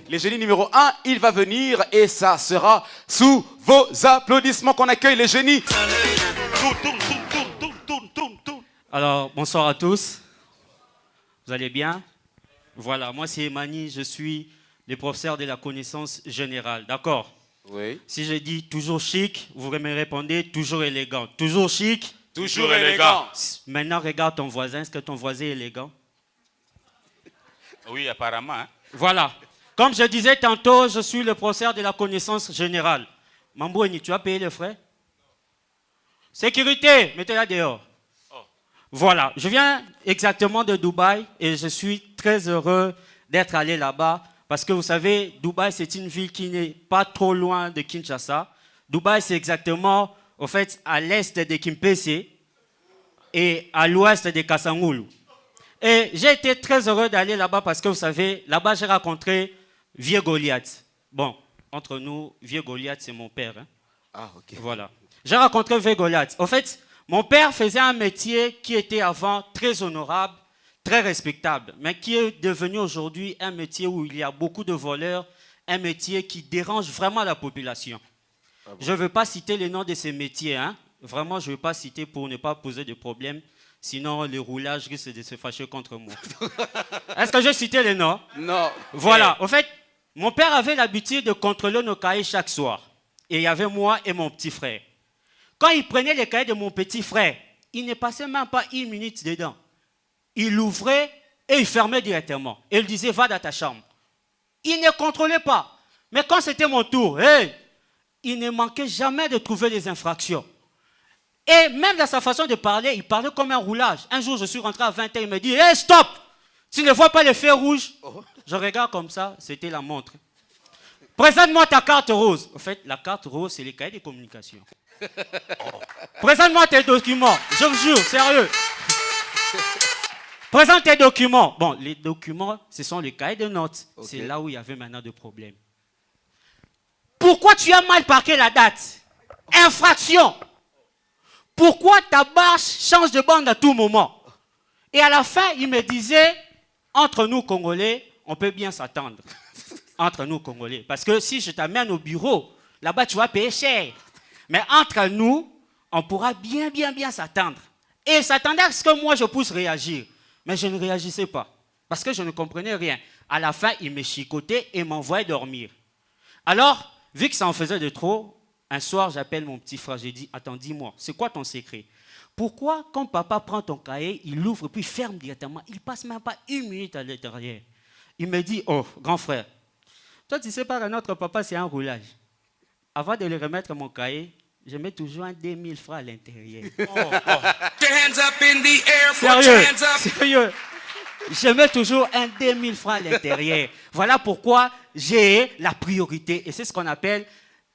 les génies numéro 1, il va venir et ça sera sous vos applaudissements qu'on accueille les génies. Alors, bonsoir à tous. Vous allez bien? Voilà, moi c'est Emani, je suis le professeur de la connaissance générale, d'accord? Oui. Si je dis toujours chic, vous me répondez toujours élégant. Toujours chic? Toujours élégant. Maintenant, regarde ton voisin, est-ce que ton voisin est élégant? Oui, apparemment. Hein? Voilà. Comme je disais tantôt, je suis le professeur de la connaissance générale. Mamboueni, tu as payé les frais? Sécurité, mettez-la dehors. Voilà, je viens exactement de Dubaï et je suis très heureux d'être allé là-bas parce que vous savez, Dubaï c'est une ville qui n'est pas trop loin de Kinshasa. Dubaï c'est exactement, au fait, à l'est de Kimpese et à l'ouest de Kasangoulou. Et j'ai été très heureux d'aller là-bas parce que vous savez, là-bas j'ai rencontré Vieux Goliath. Bon, entre nous, Vieux Goliath c'est mon père. Hein. Ah, ok. Voilà. J'ai rencontré Vieux Goliath. En fait, mon père faisait un métier qui était avant très honorable, très respectable, mais qui est devenu aujourd'hui un métier où il y a beaucoup de voleurs, un métier qui dérange vraiment la population. Ah bon? Je ne veux pas citer les noms de ces métiers, hein. Vraiment, je ne veux pas citer pour ne pas poser de problème, sinon le roulage risque de se fâcher contre moi. Est-ce que je citais les noms? Non. Voilà, en fait, mon père avait l'habitude de contrôler nos cahiers chaque soir. Et il y avait moi et mon petit frère. Quand il prenait les cahiers de mon petit frère, il ne passait même pas une minute dedans. Il l'ouvrait et il fermait directement. Et il disait, va dans ta chambre. Il ne contrôlait pas. Mais quand c'était mon tour, hey, il ne manquait jamais de trouver des infractions. Et même dans sa façon de parler, il parlait comme un roulage. Un jour, je suis rentré à 20h, il me dit, hey, stop! Tu ne vois pas les feux rouges? Je regarde comme ça, c'était la montre. Présente-moi ta carte rose. En fait, la carte rose, c'est les cahiers de communication. Présente-moi tes documents. Je vous jure, sérieux. Présente tes documents. Bon, les documents, ce sont les cahiers de notes. Okay. C'est là où il y avait maintenant des problèmes. Pourquoi tu as mal marqué la date? Infraction. Pourquoi ta barre change de bande à tout moment? Et à la fin, il me disait, entre nous Congolais, on peut bien s'attendre. Entre nous Congolais. Parce que si je t'amène au bureau, là-bas, tu vas payer cher. Mais entre nous, on pourra bien s'attendre. Et il s'attendait à ce que moi, je puisse réagir. Mais je ne réagissais pas. Parce que je ne comprenais rien. À la fin, il me chicotait et m'envoyait dormir. Alors, vu que ça en faisait de trop, un soir, j'appelle mon petit frère. J'ai dit, attends, dis-moi, c'est quoi ton secret? Pourquoi, quand papa prend ton cahier, il l'ouvre puis ferme directement? Il ne passe même pas une minute à l'intérieur. Il me dit, oh, grand frère, toi, tu sais pas, notre papa, c'est un roulage. Avant de lui remettre mon cahier, je mets toujours un 2000 francs à l'intérieur. Sérieux. Je mets toujours un 2000 francs à l'intérieur. Voilà pourquoi j'ai la priorité. Et c'est ce qu'on appelle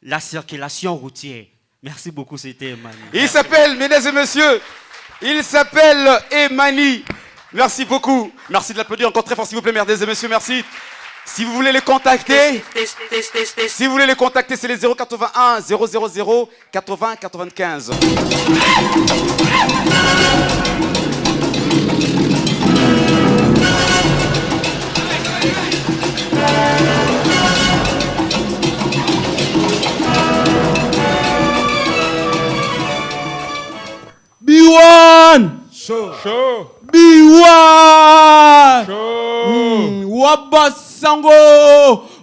la circulation routière. Merci beaucoup, c'était Emani. Il s'appelle, mesdames et messieurs, il s'appelle Emani. Merci beaucoup. Merci de l'applaudir encore très fort, s'il vous plaît, mesdames et messieurs, merci. Si vous voulez les contacter, c'est les 081 000 80 95. B1 Show. B1 Wabasango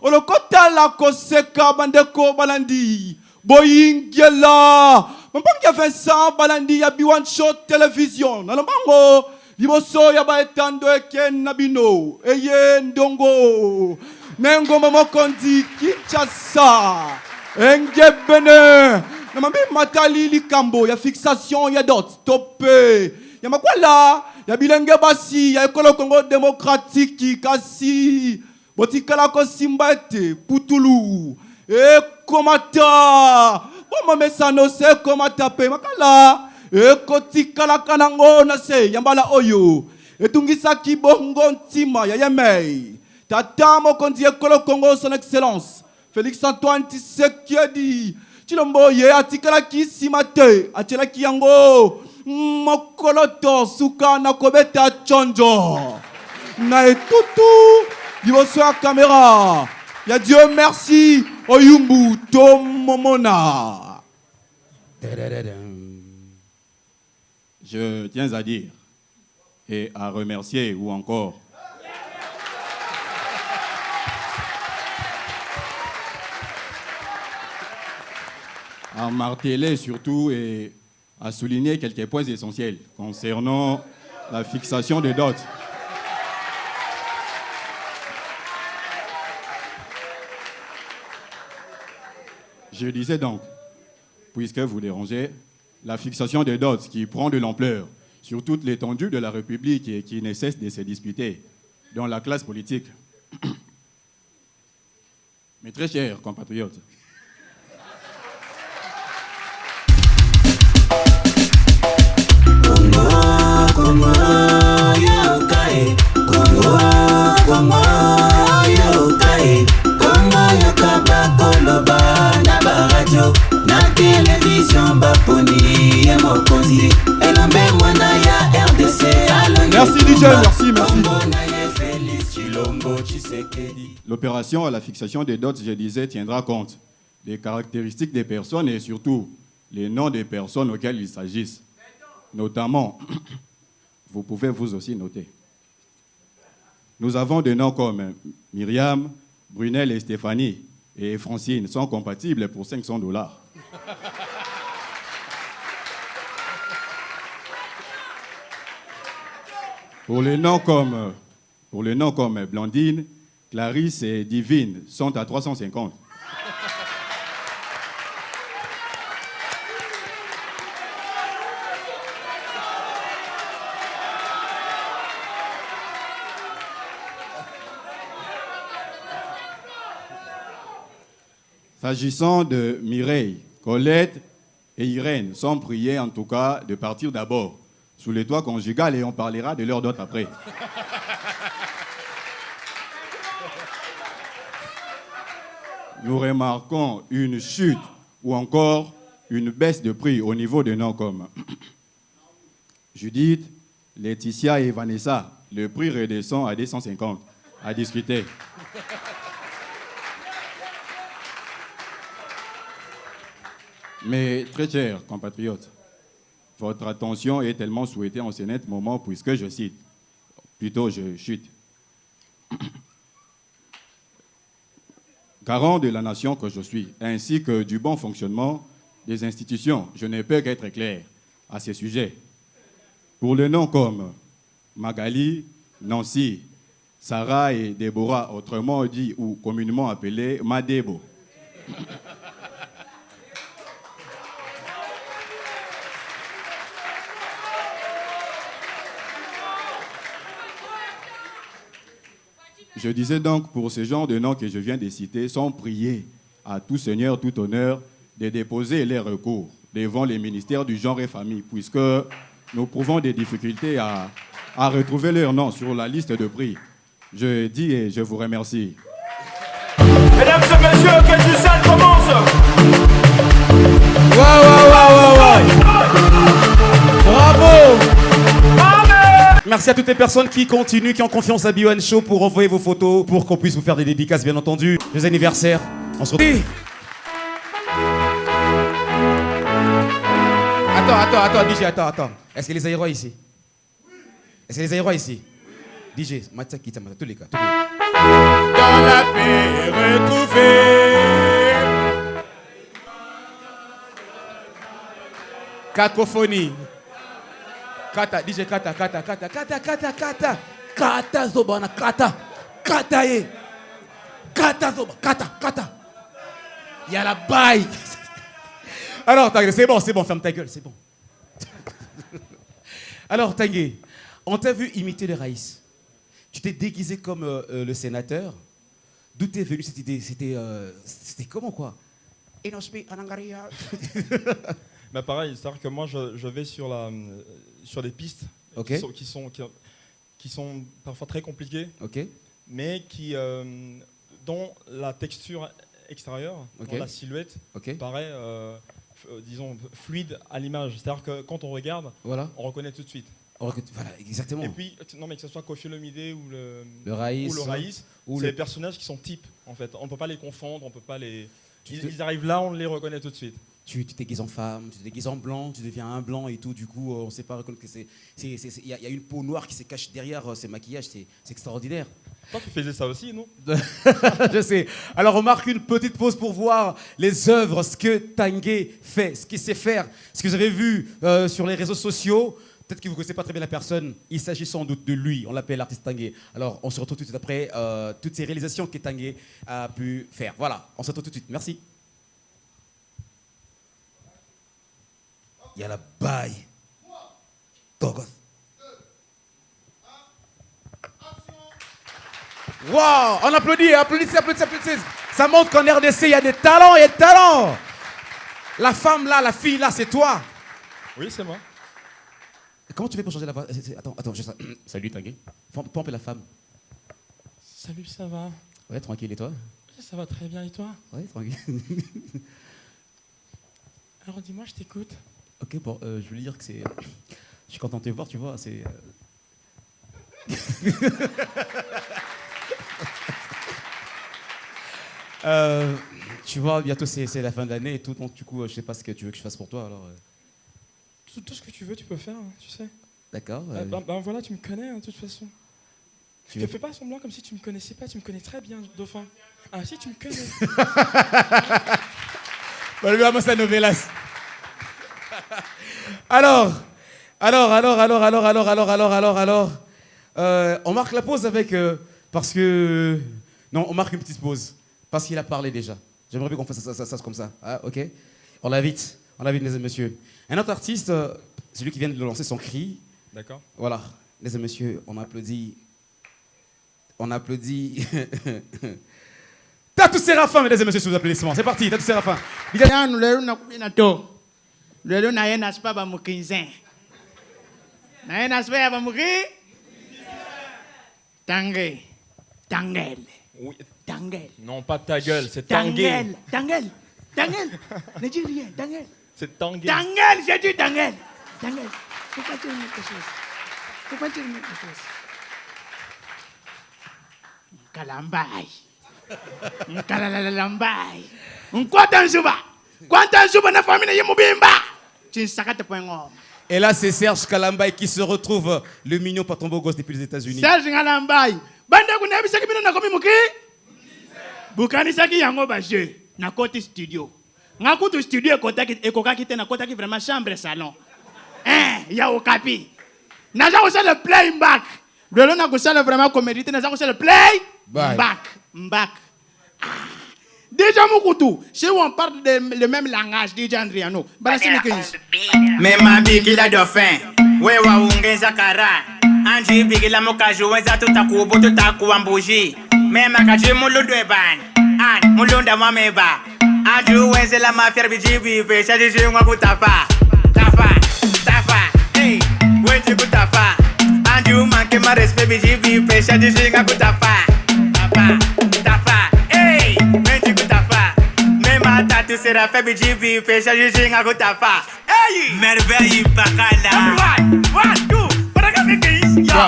olokota la koseka bandeko balandi boyingela mpangia Vincent balandi ya B1 Show Television nalobango liboso ya baetando eken nabino eye ndongo nengo momokondi Kinshasa engebene na mambi matali likambo ya fixation ya dot stoppé ya makwala ya bilenge basi ya ekolo Congo démocratique kasi botikala ko simbate putulu e komata bomo mesano se komata pe makala e kotikala kanango na se yambala oyo etungisa kibongo ntima ya yemei tata mokonzi ekolo Congo son excellence Félix Antoine Tshisekedi Chilombo ye atikala kisimate achela kiyango mokoloto suka na kobeta chonjo na etutu liboso ya kamera Ya Dieu merci. Oyumbu Tomomona. Je tiens à dire et à remercier ou encore à marteler surtout et à souligner quelques points essentiels concernant la fixation des dots. Je disais donc, puisque vous dérangez, la fixation des dots qui prend de l'ampleur sur toute l'étendue de la République et qui ne cesse de se disputer dans la classe politique. Mes très chers compatriotes, merci DJ, merci. L'opération à la fixation des dots, je disais, tiendra compte des caractéristiques des personnes et surtout les noms des personnes auxquelles il s'agisse. Notamment, vous pouvez vous aussi noter. Nous avons des noms comme Myriam, Brunel et Stéphanie et Francine sont compatibles pour $500. Pour les noms comme Blandine, Clarisse et Divine sont à 350. S'agissant de Mireille, Colette et Irène, sont priés en tout cas de partir d'abord sous les toits conjugal et on parlera de leurs dots après. Nous remarquons une chute ou encore une baisse de prix au niveau de noms comme Judith, Laetitia et Vanessa. Le prix redescend à 250. À discuter. Mais très chers compatriotes, votre attention est tellement souhaitée en ce net moment puisque je cite, plutôt je chute. Garant de la nation que je suis, ainsi que du bon fonctionnement des institutions, je ne peux qu'être clair à ce sujet. Pour les noms comme Magali, Nancy, Sarah et Déborah, autrement dit ou communément appelés Madebo. Je disais donc, pour ce genre de noms que je viens de citer, sont priés à tout seigneur, tout honneur, de déposer les recours devant les ministères du genre et famille, puisque nous prouvons des difficultés à retrouver leur nom sur la liste de prix. Je dis et je vous remercie. Mesdames et messieurs, que du sale commence. Bravo. Merci à toutes les personnes qui continuent, qui ont confiance à B1 Show pour envoyer vos photos, pour qu'on puisse vous faire des dédicaces, bien entendu. Joyeux anniversaire. On se retrouve. Attends, DJ, attends. Est-ce que les aérois ici? Est-ce que les aérois ici? DJ, Matia Kita, tous les gars. Dans la paix retrouvée. Cacophonie. Kata, DJ, kata. Kata zobana, kata ye. Kata zoba, kata. Il y a la baille. Alors, Tanguy, c'est bon, ferme ta gueule, c'est bon. Alors, Tanguy, on t'a vu imiter le Raïs. Tu t'es déguisé comme le sénateur. D'où t'es venu cette idée? C'était comment, quoi? Bah pareil, c'est-à-dire que moi je vais sur des pistes okay. qui sont parfois très compliquées, okay. mais dont la texture extérieure, okay. dont la silhouette okay. paraît, disons, fluide à l'image. C'est-à-dire que quand on regarde, voilà. on reconnaît tout de suite. Voilà, exactement. Et puis, non, mais que ce soit Koffi Olomide ou Le Raïs. C'est des personnages qui sont types, en fait. On ne peut pas les confondre, on peut pas les... Ils arrivent là, on les reconnaît tout de suite. Tu te déguises en femme, tu te déguises en blanc, tu deviens un blanc et tout. Du coup, on ne sait pas reconnaître que c'est... Il y a une peau noire qui se cache derrière ces maquillages. C'est extraordinaire. Toi, tu faisais ça aussi, non? Je sais. Alors, on marque une petite pause pour voir les œuvres, ce que Tanguay fait, ce qu'il sait faire, ce que vous avez vu sur les réseaux sociaux. Peut-être que vous ne connaissez pas très bien la personne. Il s'agit sans doute de lui. On l'appelle l'artiste Tanguay. Alors, on se retrouve tout de suite après toutes ces réalisations que Tanguay a pu faire. Voilà, on se retrouve tout de suite. Merci. Il y a la baille. Gogoth. Wow, on applaudit, applaudissez. Ça montre qu'en RDC, il y a des talents, La femme là, la fille là, c'est toi. Oui, c'est moi. Comment tu fais pour changer la voix? Attends, juste ça. Salut Tanguay. Pompe la femme. Salut, ça va? Ouais, tranquille, et toi? Ça va très bien, et toi? Ouais, tranquille. Alors dis-moi, je t'écoute. Ok, bon, je veux dire que c'est... Je suis content de te voir, tu vois, c'est... Tu vois, bientôt c'est la fin de l'année et tout, donc du coup, je sais pas ce que tu veux que je fasse pour toi, alors... Tout ce que tu veux, tu peux faire, hein, tu sais. D'accord. Voilà, tu me connais, hein, de toute façon. Ne fais pas semblant comme si tu me connaissais pas, tu me connais très bien, Dauphin. Ah si, tu me connais. Bon, vamos a novelas. Alors, on marque la pause avec... parce que... Non, on marque une petite pause. Parce qu'il a parlé déjà. J'aimerais bien qu'on fasse ça comme ça. Ah, ok. On l'invite, mesdames et messieurs. Un autre artiste, celui qui vient de lancer son cri. D'accord. Voilà, mesdames et messieurs, on applaudit. Tatou Séraphin, mesdames et messieurs, sous applaudissements. C'est parti, Tatou Séraphin. Lelo na yena spa ba mukinzen. Na yena spa ba muki? Tanguay. Tanguel. Oui. Tanguel. Non, pas ta gueule, c'est Tanguay. Tanguel. Ne dis rien, Tanguel. C'est Tanguay. Tanguel, j'ai dit Tanguel. Tanguel. Pourquoi tu dis quelque chose? Kalambay. Kalalambai. Quantan Zuba na famille Yemubimba. Tu sakate point ngom. Et là, c'est Serge Kalambay qui se retrouve, le mignon patron beau gosse depuis les États-Unis. Serge Kalambay. Banda kuna bisaki bino na komi muki? Bukani saki yango ba je na côté studio. Ngakutu studio ekokaki te na kotaki vraiment chambre salon. Ya okapi. Naza ko le playback. Lelo na ko vraiment comédie te naza ko le play back. Déjà Moukoutou, si on parle le même langage, déjà Andriano. Mais ma bigila dauphin, wewa ungeza kara. Anji bigila mokaju weza tutakubo tutakuambuji. Même akaji mulundo eban, an mulunda mameba. Anju weze la mafia bijibi pesha jiji ngakutapa. Tapa, hey, wete kutapa. Anju manke ma respect bijibi pesha jiji ngakutapa. Tapa, hey, wete kutapa. Même tatu sera fait bijibi pesha jiji ngakutapa. Hey, merveille bakala. One, two, para miki.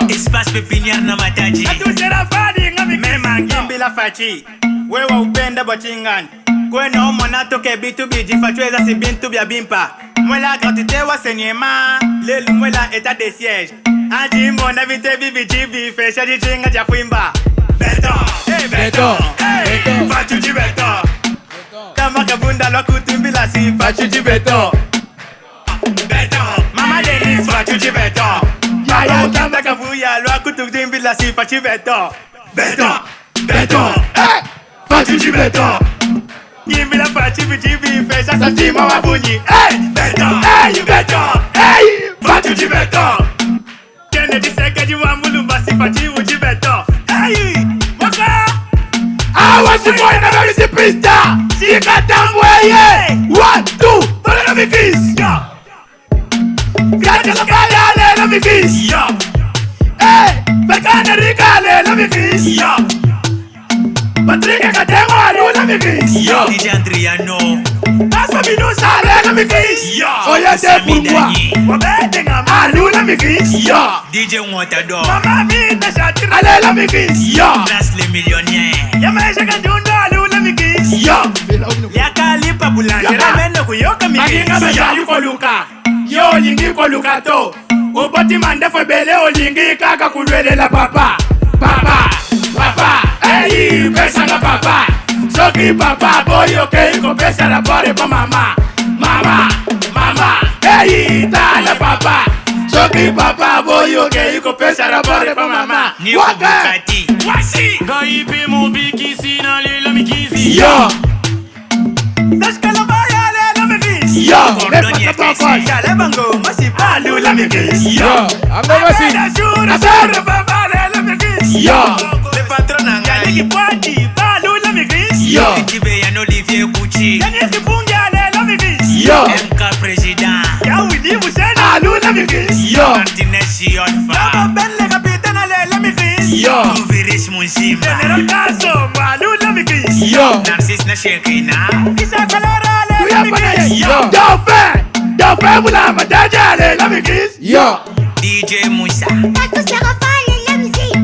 Espace pépinière na mataji. Tatu sera fadi ngami. Même ngimbi la fachi. Wewa upenda bachingani. Kweno mona toke bitu biji fachweza si bintu bya bimpa. Mwela quantité wa senyema. Lelu mwela état de siège. Anji mona vite bibi jibi fesha jijinga ja kuimba. Beton. Fachuji beton. Kama kabunda lo kutumbila si fachuji beton. Mama Denise fachuji beton. Yaya kama kabuya lo kutumbila si fachuji beton. Beton. Fachuji beton. Give me the party, BGB, face, that's a team of Abuni. Hey, beton. Hey, Fatu beton. Kennedy second, you want Mulumba, Sifati, Uji beton. Hey, Waka. I was the boy in a very simple star. See, got down way. 1, 2, let me kiss. Got the Kaya, let me kiss. Hey, Bakana Rica, let me kiss. Patrick Katema, let me kiss. DJ Andriano. That's what we do, Sale. Alula Mikis. Oyade pour moi. Alula Mikis. DJ Montador. Mama Mina Chatira. Alula Mikis. Place les millionnaires. Yamaisha Kandundo Alula Mikis. Yakalipa boulanger. Ramène kuyoka Maginga Mikis. Bajayu Koluka. Yo lingi Koluka to. Oboti mande febele olingi kaka kulwelela papa. Papa. Hey, pesa na papa. Soki papa boy okay ko pesa na pare pa mama. Hey, dale papa. Soki papa boy okay ko pesa na pare pa mama. Ni Bukati. Wasi. Gaipi mubikisi na lela mikisi. Yo. Daskala baya lela mikisi. Yo. Cordonnier Pessi. Jale bango masipa lela mikisi. Yo, anga basi. Asura sura papa lela mikisi. Yo. Le patron Yale Nangali. kipwati pa lela mikisi. Yo. Tibeyan Olivier Kouchi. Yani kipunga lela mikisi. Yo. MK Président. Ya Willy Musena lela mikisi. Yo. Martinez Sionfa. Kama Benle kapitana lela mikisi. Yo. Oviris Munsimba. General Kaso lela mikisi. Yo. Narcisse na Shekina. Isa Kalora lela mikisi. Yo. Dauphin mula madaja lela mikisi. Yo. DJ Moussa.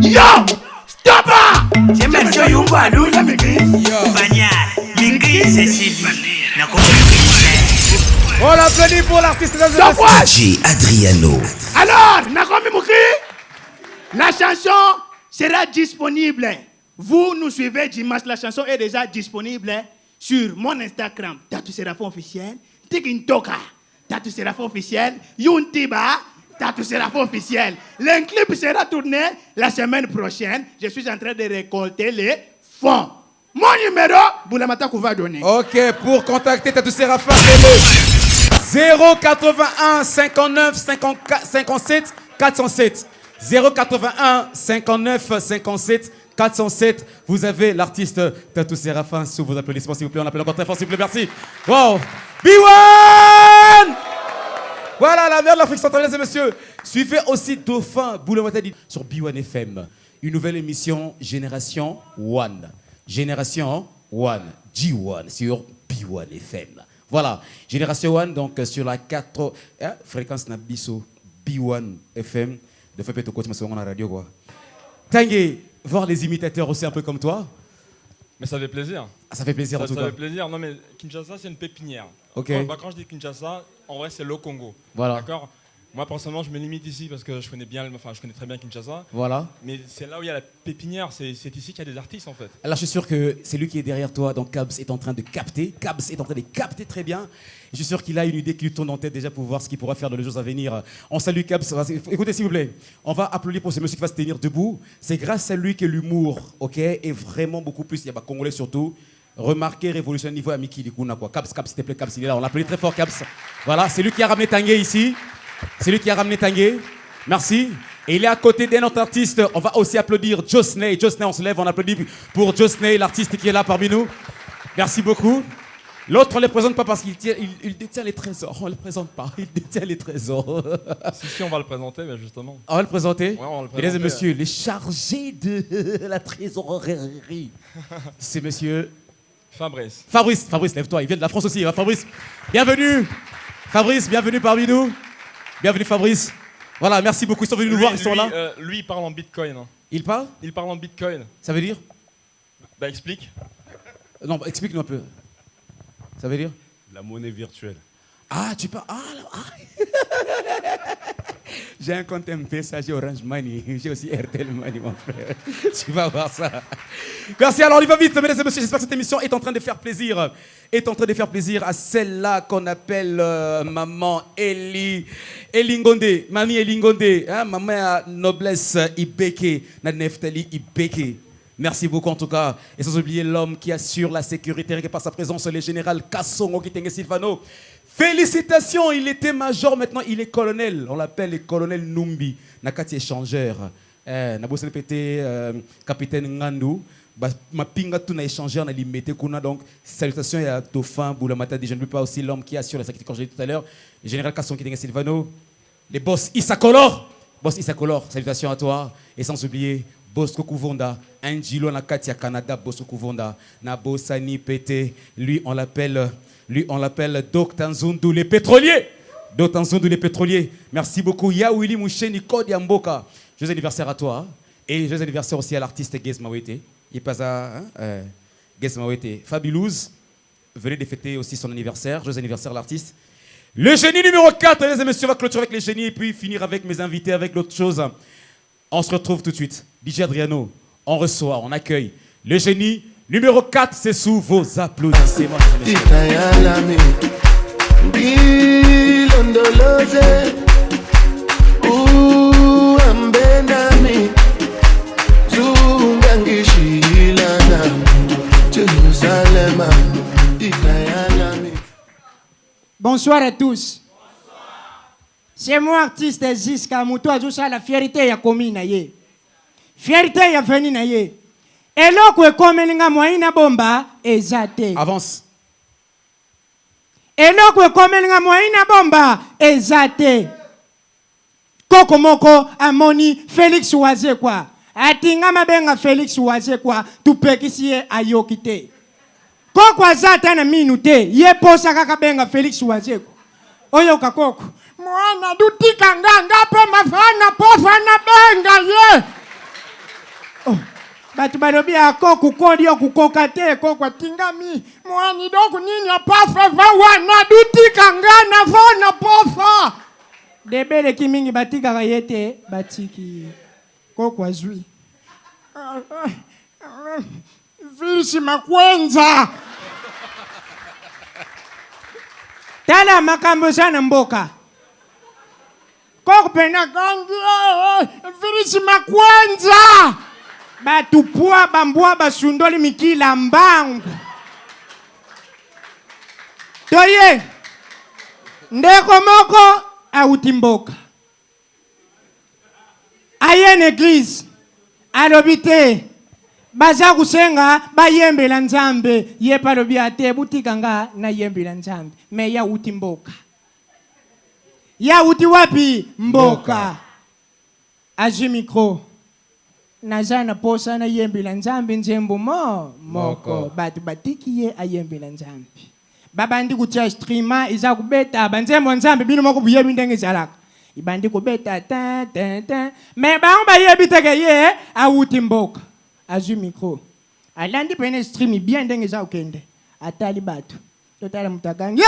Yo. Stop it. Jemerso yungu lela mikisi. Yo. Bagnard. Mingri Cécile. Nakoma. On l'applaudit pour l'artiste de Stop la it. DJ Adriano. Alors, Nakomi Mouki, la chanson sera disponible. Vous nous suivez dimanche, la chanson est déjà disponible sur mon Instagram, Tatou Séraphin officiel, TikTok, Tatou Séraphin officiel, Yuntiba, Tatou Séraphin officiel. Le clip sera tourné la semaine prochaine. Je suis en train de récolter les fonds. Mon numéro, Boulamata va donner. Ok, pour contacter Tatou Séraphin, c'est le 081 59 54 57 407. 081 59 57 407. Vous avez l'artiste Tatou Séraphin sous vos applaudissements, s'il vous plaît. On appelle encore très fort, s'il vous plaît. Merci. Wow. B1! Voilà la mère de l'Afrique centrale, mesdames et messieurs. Suivez aussi Dauphin Boulamata sur B1 FM. Une nouvelle émission Génération One. Génération One. G1 sur B1 FM. Voilà, Génération One, donc sur la 4 fréquence Nabiso B1 FM. De fait, peut-être que tu m'as radio quoi. Tanguy, voir les imitateurs aussi un peu comme toi. Mais ça fait plaisir. Ah, ça fait plaisir en tout Ça cas. fait plaisir. Non mais Kinshasa c'est une pépinière. Ok. Quand je dis Kinshasa, en vrai c'est le Congo. Voilà. D'accord. Moi personnellement je me limite ici parce que je connais très bien Kinshasa. Voilà. Mais c'est là où il y a la pépinière. C'est ici qu'il y a des artistes en fait. Alors je suis sûr que c'est lui qui est derrière toi, donc Kabs est en train de capter. Kabs est en train de capter très bien. Je suis sûr qu'il a une idée qui lui tourne en tête déjà pour voir ce qu'il pourra faire dans les jours à venir. On salue Kabs. Écoutez s'il vous plaît, on va applaudir pour ce monsieur qui va se tenir debout. C'est grâce à lui que l'humour, ok, est vraiment beaucoup plus. Il y a Congolais surtout. Remarquez, révolution niveau Amiki Likuna quoi. Kabs, s'il te plaît, Kabs, il est là. On l'applaudit très fort, Kabs. Voilà, c'est lui qui a ramené Tanguy ici. C'est lui qui a ramené Tanguy. Merci. Et il est à côté d'un autre artiste. On va aussi applaudir Josney. Josney, on se lève, on applaudit pour Josney, l'artiste qui est là parmi nous. Merci beaucoup. L'autre, on ne le présente pas parce qu'il détient les trésors. On ne le présente pas. Il détient les trésors. Si, on va le présenter, mais justement. On va le présenter. Ouais, on va le présenter. Mesdames et messieurs, les chargés de la trésorerie. C'est monsieur Fabrice. Fabrice, lève-toi. Il vient de la France aussi. Hein, Fabrice, bienvenue. Fabrice, bienvenue parmi nous. Bienvenue Fabrice. Voilà, merci beaucoup. Ils sont venus nous voir, ils sont là. Lui, il parle en bitcoin. Hein. Il parle? Il parle en bitcoin. Ça veut dire? Bah explique. Non, explique-nous un peu. Ça veut dire? La monnaie virtuelle. Ah, tu parles. J'ai un compte M-Pesa, j'ai Orange Money, j'ai aussi RTL Money, mon frère. Tu vas voir ça. Merci, alors on y va vite, mesdames et messieurs. J'espère que cette émission est en train de faire plaisir. Est en train de faire plaisir à celle-là qu'on appelle maman Eli Ngonde. Mamie Eli Ngonde. Hein, maman à noblesse Ibeke, na Neftali Ibeke. Merci beaucoup en tout cas. Et sans oublier l'homme qui assure la sécurité par sa présence, le général Kassongo Kitenge Silvano. Félicitations, il était major, maintenant il est colonel. On l'appelle le colonel Numbi. Nakati échangeur. Nabosel pété capitaine Ngandou. Ma pinga tout na échangeur, on a limité kuna. Donc salutations à Dauphin Boulamata. Je ne veux pas aussi l'homme qui assure la sécurité, comme je l'ai dit tout à l'heure. Le général Kassongo Kitenge Silvano. Les boss Issa Color. Boss Issa Color, salutations à toi. Et sans oublier Bosco Kuvonda, Angelo Nakatia Canada, Bosco Kuvonda, Nabosani Pété, lui on l'appelle Lui, on l'appelle Dr Nzundu, les pétroliers. Dr Nzundu, les pétroliers. Merci beaucoup. Ya Willy Moucheni Kodi Amboka. Joyeux anniversaire à toi. Et joyeux anniversaire aussi à l'artiste Gez Mawete. Il passe à Gez Mawete. Fabilouz, venez de fêter aussi son anniversaire. Joyeux anniversaire à l'artiste. Le génie numéro 4, mesdames et messieurs, on va clôturer avec les génies et puis finir avec mes invités, avec l'autre chose. On se retrouve tout de suite. DJ Adriano, on reçoit, on accueille. Le génie numéro 4, c'est sous vos applaudissements. Bonsoir à tous. C'est moi, artiste Ziska Moutoua, je suis la fierté ya commune na ye. Fierté ya veni na ye. Et là, quoi comme nga moina bomba ezate. Avance. Et là, quoi comme nga moina bomba ezate. Koko moko amoni Félix Oazé quoi. Atinga mabenga Félix Oazé quoi. Tupekisi ye ayokite. Koko azata na minute. Ye posa kaka benga Félix Oazé quoi. Oyo kakoko. Mwana dutika nganga pe mafana pofana benga ye. Oh. Batu barobi akoko kodi okukoka te koko tingami. Mwani doku nini apafa va wana dutika ngana vona pofa. Debele kimingi batika kayete batiki. Koko azui. Virisi makwenza. Tala makambo sana mboka. Koko pena gangi. Virisi makwenza. Batupua bambua basundoli mikila mbangu. Toye. Ndeko moko autimboka. Aye n'église. Alobite. Baza kusenga bayembe la nzambe. Ye palobi ate butika nga na yembe la nzambe. Me ya utimboka. Ya uti wapi mboka. Aji micro. Nazana posa na yembe la nzambe nzembo moko. Batu batiki ye ayembe la nzambe. Babandi kutia streama iza kubeta banzembo nzambe bino moko buyebi ndenge zalaka. Ibandi kubeta ta. Me ba on yebi teke ye awuti mboka. Azu micro. Alandi pene stream bien ndenge za ukende. Atali batu. Totala mutagangi.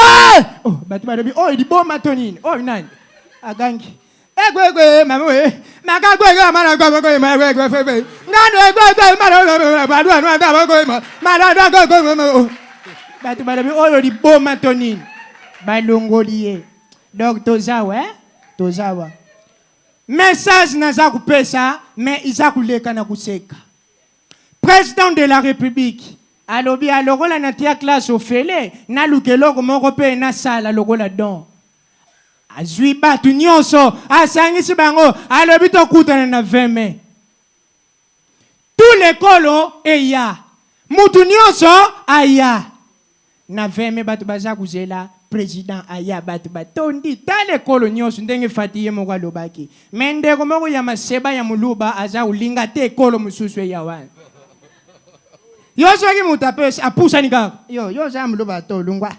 Oh batu badobi oh di bomba tonini. Oh nani? Agangi. Egwe mama we. Magagwe mana gwe magwe. Ngano egwe mana badwa Batu badabi oyo di boma tonini. Balongoliye. Donc tozawa. Message naza kupesa mais iza kuleka na kuseka. Président de la République alobi alokola na tia classe ofele na lukeloko moko pe na sala lokola don. Azui batu nyonso asangisi bango alobi to kutana na 20 mai. Tout l'école eya. Mutu nyonso aya. Na 20 mai batu baza kuzela président aya batu batondi tale kolo nyonso ndenge fatiye moko alobaki. Mendeko moko ya maseba ya muluba aza ulinga te kolo mususu ya wana. Yo soki mutapesi apusa nika. Yo za muluba to lungwa.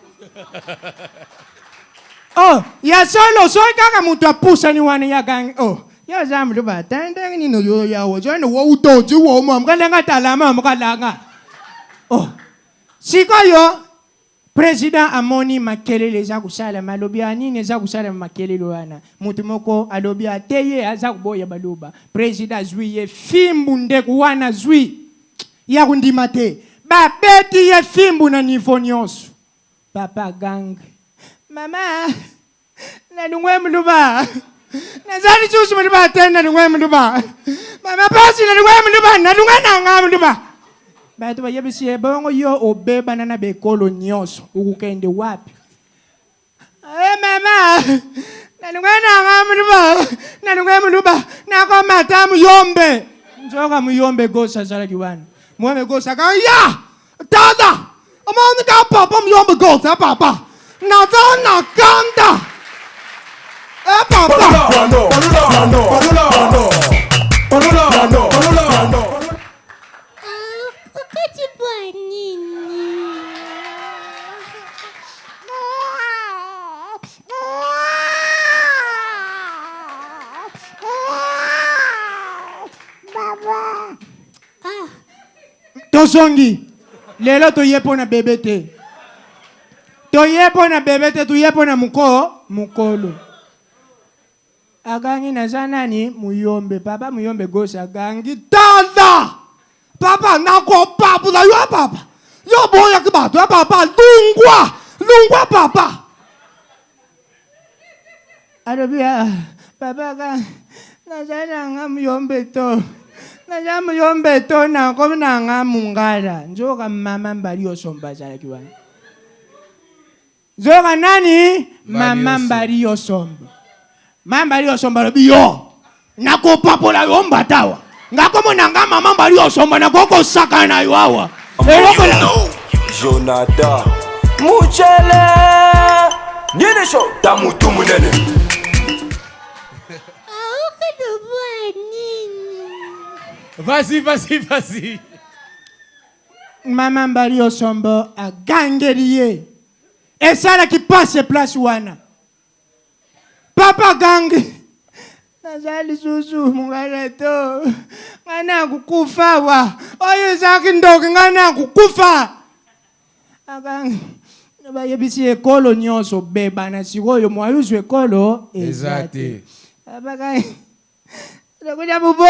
Oh, ya solo soki kaka mutu apusa ni wana ya gang. Oh, yo za muluba tende ni no yo ya wo jo no wo utoji wo mo mkalenga talama mkalanga. Oh. Sikoyo Président amoni makelele za kusala malobi anini za kusala makelele wana mutu moko alobi ateye aza kuboya baluba Président zwiye fimbu ndeku wana zwi ya kundima te babeti ye fimbu na niveau nyonso papa gang mama na lungwe mluba nazali chuchu mluba tena lungwe mluba mama pasi na lungwe mluba na lungwe nanga mluba Batu bayebisi bongo yo obeba na bekolo nyonso ukukende wapi mama nalungwe muluba nako matamu yombe njoka muyombe gosa zala kiwana mweme gosa ka ya dada amoni ka papa muyombe gosa papa na zona kanda papa Tosongi. Lelo toye pona bébé te. Toye pona bébé te, toye pona mukolo. Agangi na zanani muyombe. Papa muyombe gauche agangi. Tanda! Papa nako papu la yo papa. Yo boya kibato ya papa. Lungwa papa. Arabia. Papa ka. Na zananga muyombe to. Na muyombe to na ko na nga mungala. Njoka mama mbali osomba zala kiwana. Njoka nani? Mama mbali osomba. Mamba liyo somba lobi yo. Nako papola yo mbatawa. Ngako monanga mama mbali yo somba nakoko saka na yo awa. Jonathan Muchele Nyene show Tamutu munene Vas-y. Mama mbali yo somba agangeriye. Esala ki passe place wana. Papa gangi. Nazali susu mungaleto. Ngana kukufa wa. Oyo zaki ndoki ngana kukufa. Agangi. Naba yebisi ekolo nyonso beba na sikoyo mwayusu ekolo. Exacte. Papa gangi. Lokuda bubo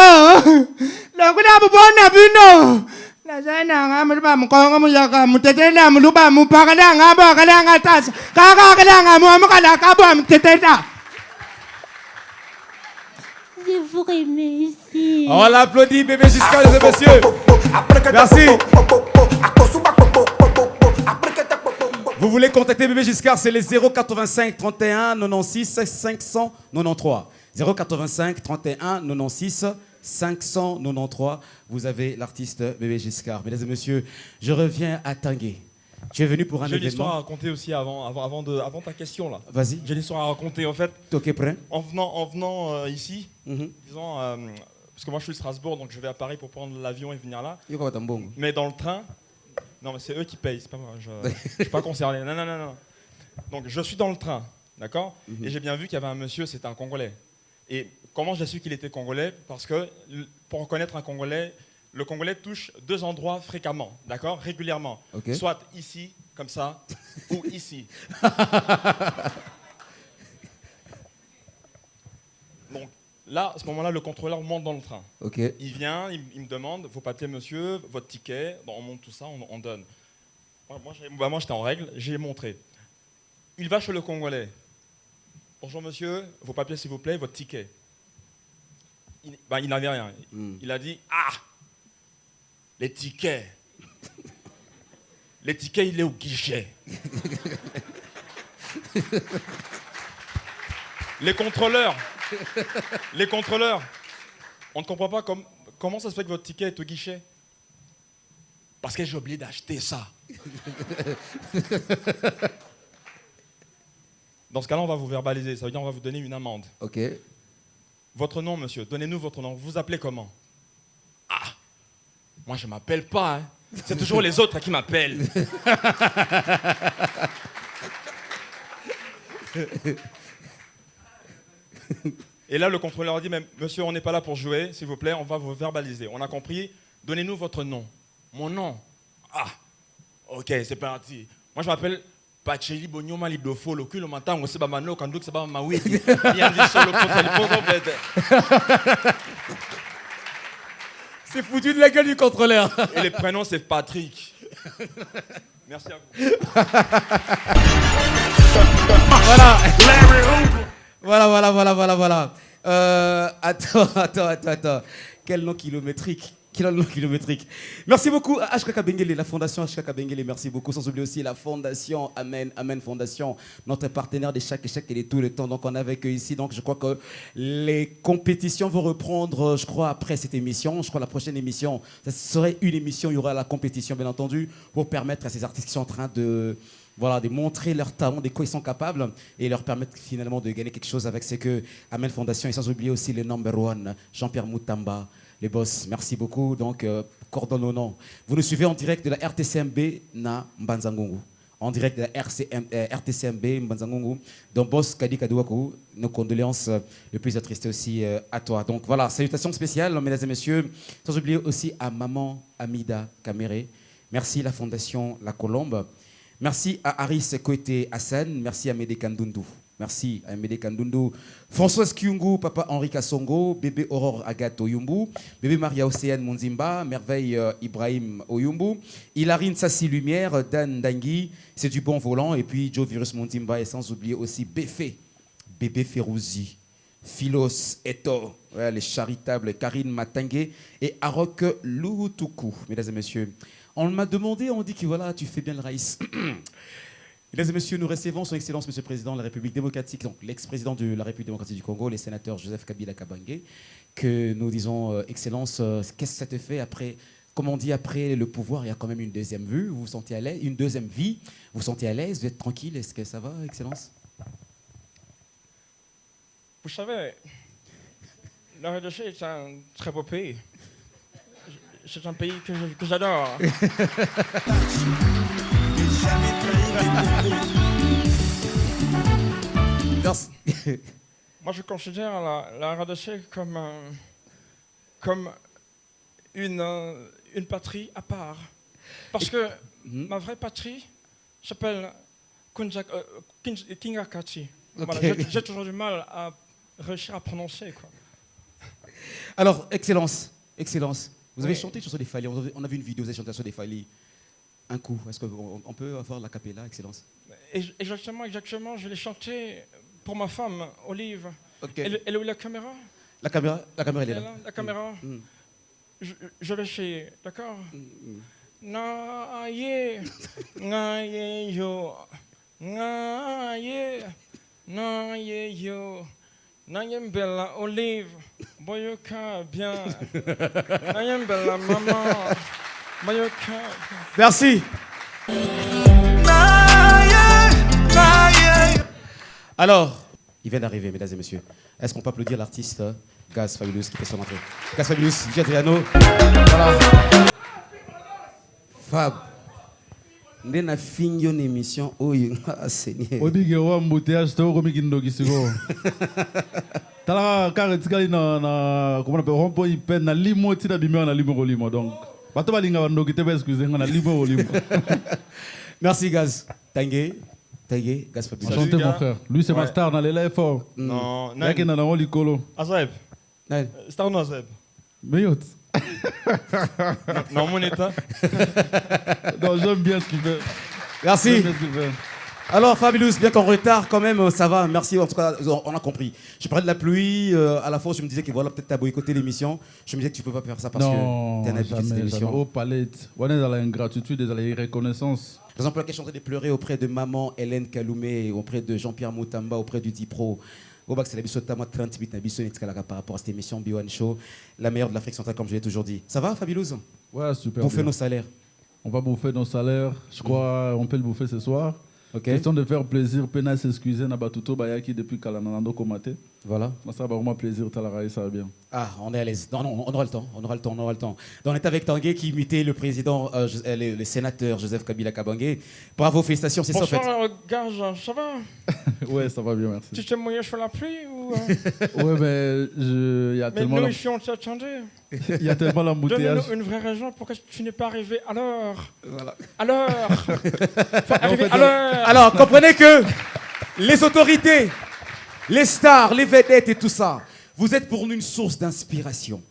na bino. Nazana ngama ba mkonga muyaka mutetela muluba mupakala ngaba kala ngatasa. Kaka ngamu amukala kabo mutetela. Je vous remercie. On l'applaudit, bébé Giscard, les messieurs. Merci. Vous voulez contacter bébé Giscard, c'est les 085 31 96 593. 085 31 96 593. Vous avez l'artiste bébé Giscard. Mesdames et messieurs, je reviens à Tanguay. Tu es venu pour un événement. J'ai une histoire à raconter aussi avant ta question là. Vas-y. J'ai une histoire à raconter en fait. T'es ok, prêt? En venant ici, disons, parce que moi je suis de Strasbourg, donc je vais à Paris pour prendre l'avion et venir là. Mais dans le train, non mais c'est eux qui payent, c'est pas moi. Je suis pas concerné. Non. Donc je suis dans le train, d'accord. Et j'ai bien vu qu'il y avait un monsieur, c'était un Congolais. Et comment j'ai su qu'il était Congolais? Parce que pour reconnaître un Congolais, le Congolais touche 2 endroits fréquemment, d'accord, régulièrement. Okay. Soit ici, comme ça, ou ici. Donc là, à ce moment-là, le contrôleur monte dans le train. Okay. Il vient, il me demande vos papiers, monsieur, votre ticket. Bon, on monte tout ça, on donne. Moi, j'étais en règle, j'ai montré. Il va chez le Congolais. Bonjour, monsieur, vos papiers, s'il vous plaît, votre ticket. Il n'avait rien. Il a dit, les tickets. Les tickets, il est au guichet. Les contrôleurs, on ne comprend pas comment ça se fait que votre ticket est au guichet. Parce que j'ai oublié d'acheter ça. Dans ce cas-là, on va vous verbaliser. Ça veut dire qu'on va vous donner une amende. Ok. Votre nom, monsieur. Donnez-nous votre nom. Vous vous appelez comment? Moi, je ne m'appelle pas. Hein. C'est toujours les autres qui m'appellent. Et là, le contrôleur a dit, mais monsieur, on n'est pas là pour jouer, s'il vous plaît, on va vous verbaliser. On a compris. Donnez-nous votre nom. Mon nom? Ok, c'est parti. Moi, je m'appelle Pacheli Bonyoma Lidofo, le cul, le matin, on sait pas maintenant, quand c'est pas ma oui. C'est foutu de la gueule du contrôleur. Et le prénom, c'est Patrick. Merci à vous. Voilà. Attends. Quel nom kilométrique. Merci beaucoup à HKK Bengele, la fondation HKK Bengele, merci beaucoup. Sans oublier aussi la fondation Amen Fondation, notre partenaire de chaque échec et de tout le temps. Donc on est avec eux ici. Donc je crois que les compétitions vont reprendre, je crois, après cette émission. Je crois la prochaine émission, ça serait une émission, il y aura la compétition, bien entendu, pour permettre à ces artistes qui sont en train de montrer leur talent, de quoi ils sont capables, et leur permettre finalement de gagner quelque chose avec ce que Amen Fondation, et sans oublier aussi le number one, Jean-Pierre Moutamba. Les boss, merci beaucoup. Donc, cordonnons. Vous nous suivez en direct de la RTCMB na Mbanzangongo. en direct de la RTCMB, Mbanzangongo. Donc, Boss Kadi Kadouakou, nos condoléances le plus attristées aussi à toi. Donc voilà, salutations spéciales, mesdames et messieurs. Sans oublier aussi à maman Amida Kamere. Merci la Fondation La Colombe. Merci à Aris Koete Hassan. Merci à Médé Kandundu. Merci à Médé Kandundu. Françoise Kyungu, Papa Henri Kassongo, bébé Aurore Agathe Oyumbu, bébé Maria Océane Monzimba, Merveille Ibrahim Oyumbu, Hilarine Sassi Lumière, Dan Dangui, c'est du bon volant, et puis Joe Virus Monzimba, et sans oublier aussi Béfé, bébé Férouzi, Philos Eto, ouais, les charitables Karine Matangué et Arok Loutuku, mesdames et messieurs. On m'a demandé, on dit que voilà, tu fais bien le raïs. Mesdames et messieurs, nous recevons son Excellence, Monsieur le Président de la République démocratique, donc l'ex-président de la République démocratique du Congo, le sénateur Joseph Kabila Kabange, que nous disons, Excellence, qu'est-ce que ça te fait après, comme on dit, après le pouvoir, il y a quand même une deuxième vue, vous vous sentez à l'aise, une deuxième vie, vous vous sentez à l'aise, vous êtes tranquille, est-ce que ça va, Excellence? Vous savez, la RDC est un très beau pays. C'est un pays que j'adore. Moi, je considère la RDC comme une patrie à part. Parce que ma vraie patrie s'appelle Kingakati. Voilà, j'ai toujours du mal à réussir à prononcer, quoi. Alors, Excellence, vous avez chanté sur des Fali, on a vu une vidéo, vous avez chanté sur des Fali. Un coup, est-ce qu'on peut avoir la capella, Excellence? Exactement, je l'ai chanté pour ma femme, Olive. Okay. Elle est où la caméra? La caméra, elle est là. La caméra. Je l'ai fait, d'accord? Na ye, na ye yo, na ye yo, na ye bella Olive, boyoka bien, na ye bella maman, boyoka. Merci. Alors, il vient d'arriver, mesdames et messieurs. Est-ce qu'on peut applaudir l'artiste Gaz Fabulous qui fait son entrée? Gaz Fabulous, Adriano. Voilà. Fab. Nde na fini une émission oyo Seigneur. Obige wa embouteillage to ko mikindo kisiko. Tala ka tikali na comment on appelle rompo ipen na limo tina bimeo na limo ko limo donc. Bato balinga bando ki te ba excuse na limo ko limo. Merci Gaz. Tangué, Gaz Fabulous. Enchanté mon frère. Lui c'est ma star dans les live fort. Non, Yaki na na likolo. Azeb. Star no Azeb. Meyot. Non, mon état. Non, j'aime bien ce qu'il fait. Merci. Alors, Fabulous, bien qu'en retard, quand même, ça va. Merci, en tout cas, on a compris. Je parlais de la pluie. À la fois, je me disais que voilà, peut-être tu as boycotté l'émission. Je me disais que tu ne peux pas faire ça parce que tu es un habitué de cette émission. Oh, palette. On est dans l'ingratitude et dans la reconnaissance. Par exemple, laquelle je suis en train de pleurer auprès de maman Hélène Kaloumé, auprès de Jean-Pierre Moutamba, auprès du Dipro. C'est la mission 30 minutes par rapport à cette émission B1 Show, la meilleure de l'Afrique centrale, comme je l'ai toujours dit. Ça va, Fabulous? Ouais, super. Bouffer nos salaires. On va bouffer nos salaires. Je crois on peut le bouffer ce soir. Okay. Question de faire plaisir. Pena s'excuser na batuto bayaki depuis Kalanando Komate. Voilà. Ça va vraiment plaisir. Talarai, ça va bien. Ah, on est à l'aise. Non, on aura le temps. Donc, on est avec Tanguay qui imitait le président, le sénateur Joseph Kabila Kabange. Bravo, félicitations, c'est ça en fait. Bonsoir, Gage, ça va? Ouais, ça va bien, merci. Tu t'es mouillé sur la pluie ou Ouais, mais il y a tellement. Mais nous, ici, on t'attendait. Il y a tellement l'embouteillage. Donne-nous une vraie raison pourquoi tu n'es pas arrivé à l'heure. Voilà. À l'heure. Arriver à l'heure. Alors, comprenez que les autorités, les stars, les vedettes et tout ça, vous êtes pour nous une source d'inspiration.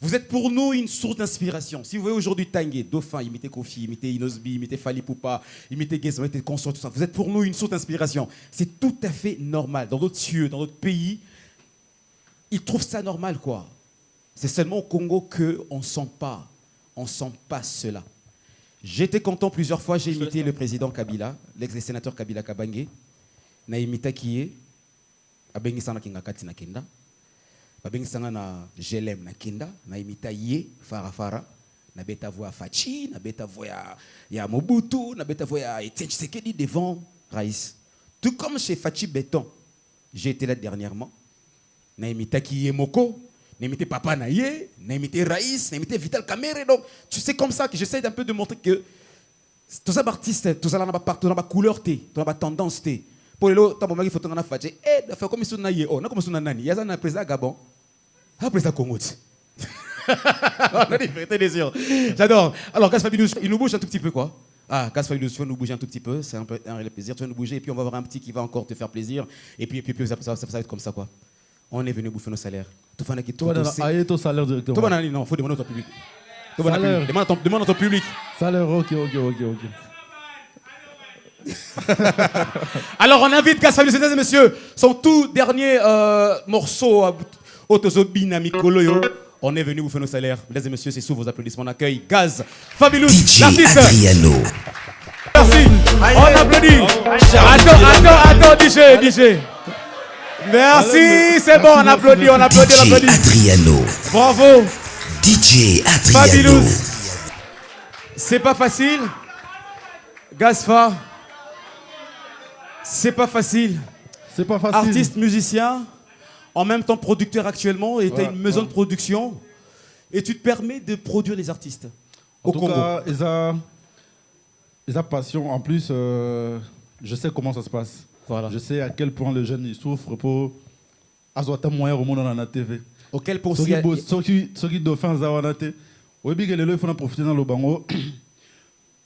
Vous êtes pour nous une source d'inspiration. Si vous voyez aujourd'hui Tanguay, Dauphin, imiter Kofi, imiter Inosbi, imiter Fali Poupa, imiter Gazon, imiter Consort, tout ça, vous êtes pour nous une source d'inspiration. C'est tout à fait normal. Dans d'autres cieux, dans d'autres pays, ils trouvent ça normal, quoi. C'est seulement au Congo qu'on ne sent pas cela. J'étais content plusieurs fois, j'ai imité le président Kabila, l'ex-sénateur Kabila Kabange. Na imita kiye, abengi sana kingakati na kenda. Abengi sana na jelem na kenda, na imita ye, farafara. Na beta voix Fachi, na beta voix ya Mobutu, na beta voix ya Etienne Tshisekedi devant Raïs. Tout comme chez Fachi Béton, j'ai été là dernièrement. Na imita kiye Moko. N'imiter Papa Naye, n'imiter Raïs, n'imiter Vital Kamere. Donc, tu sais comme ça que j'essaie d'un peu de montrer que Tous les artistes, tous les partout, dans la couleur, dans la tendance. Pour les autres, il faut que tu fasses. Eh, faire comme si tu n'as pas comme si tu n'as pas. Il y a un président Gabon, un président Congo. On a des vérités des yeux. J'adore. Alors, Gas Fabulous, il nous bouge un tout petit peu, quoi. Ah, Gas Fabulous, tu vas nous bouger un tout petit peu. C'est un réel plaisir. Tu vas nous bouger et puis on va avoir un petit qui va encore te faire plaisir. Et puis ça va être comme ça, quoi. On est venu bouffer nos salaires. Tout le monde qui tout aïe, ton salaire directement. Tout le monde, non, il faut demander à ton public. Demande à ton public. Salaire, ok. Alors, on invite Gas Fabulous, mesdames et messieurs, son tout dernier morceau, Otozobina Mikoloyo. On est venu vous faire nos salaires. Mesdames et messieurs, c'est sous vos applaudissements. On accueille Gaz Fabulous, l'artiste. Merci. On applaudit. Attends, DJ. Merci, c'est bon, on applaudit. Adriano. Bravo. DJ Adriano. Fabulous. C'est pas facile. Gasfa. C'est pas facile. Artiste, musicien, en même temps producteur actuellement, et tu as une maison de production, et tu te permets de produire des artistes au Congo. En tout cas, ils ont passion. En plus, je sais comment ça se passe. Voilà. Je sais à quel point le jeune il souffre pour avoir un moyen au monde dans la TV. Auquel pour ceux qui dauphin zawanate. Oui, il faut en profiter dans le bango.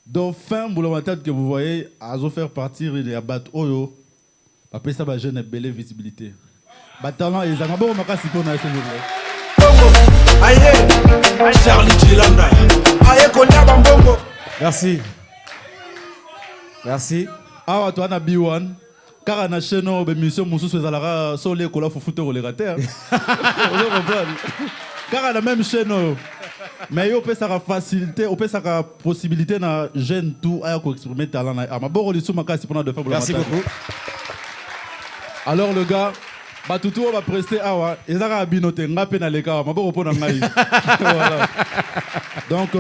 Dauphin, que vous voyez, à faire partir et à battre Oyo. Après ça, jeune est belle visibilité. Talent, ils ont un bon macas pour nous. Merci. Ah, toi, on a B1. Car on a chez nous, mission Moussous, Zalara, Solé, Kola, Foufoute, Rolérater. Car on a même chez nous. Mais on peut ça facilité, on peut ça possibilité na jeune tout à exprimer talent. Ma bon sur ma case pour de faire. Merci beaucoup. Alors le gars, tout va prester awa, et ça va binoter, ngapé na les gars, ma bon repos na ngai. Donc